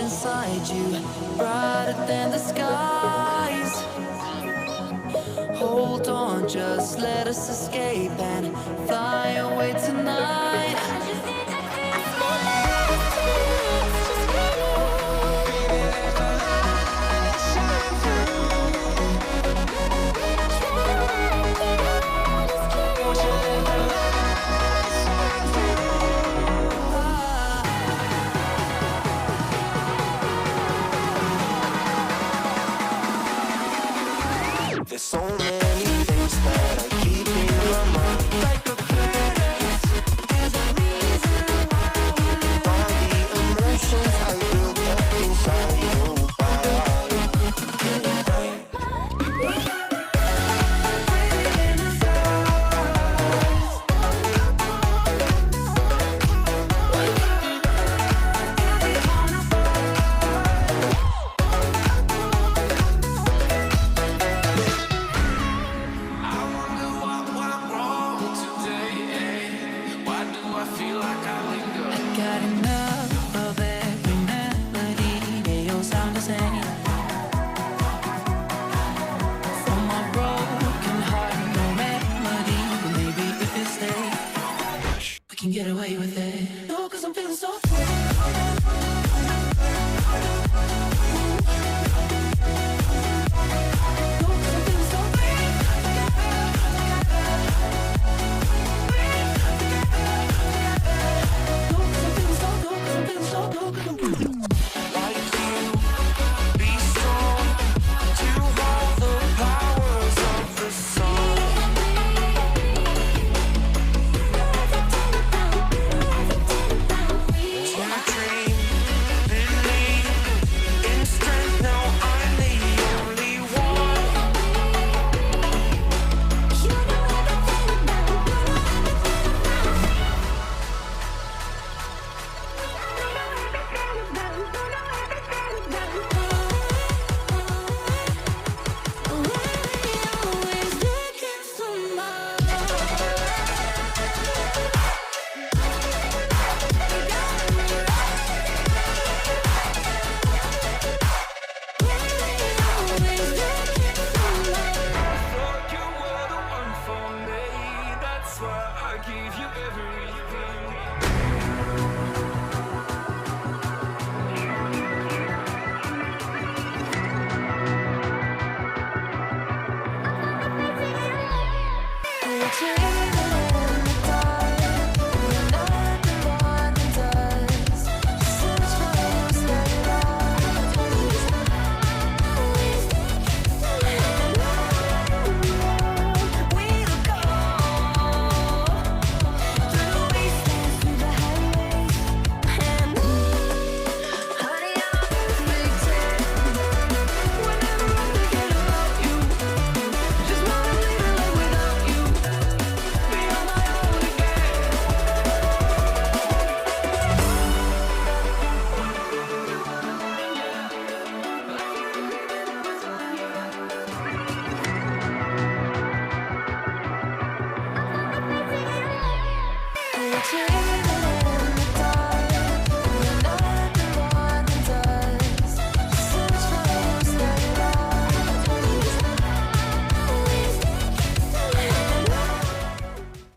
inside you, brighter than the skies. Hold on, just let us escape and fly away tonight. There's so many things that I keep in my mind, like a parrot. There's a reason why all the emotions I built up inside you. Got enough of every melody, they all sound the same. For my broken heart, no remedy, but maybe if you stay, we can get away with it. No, 'cause I'm feeling so free. Change.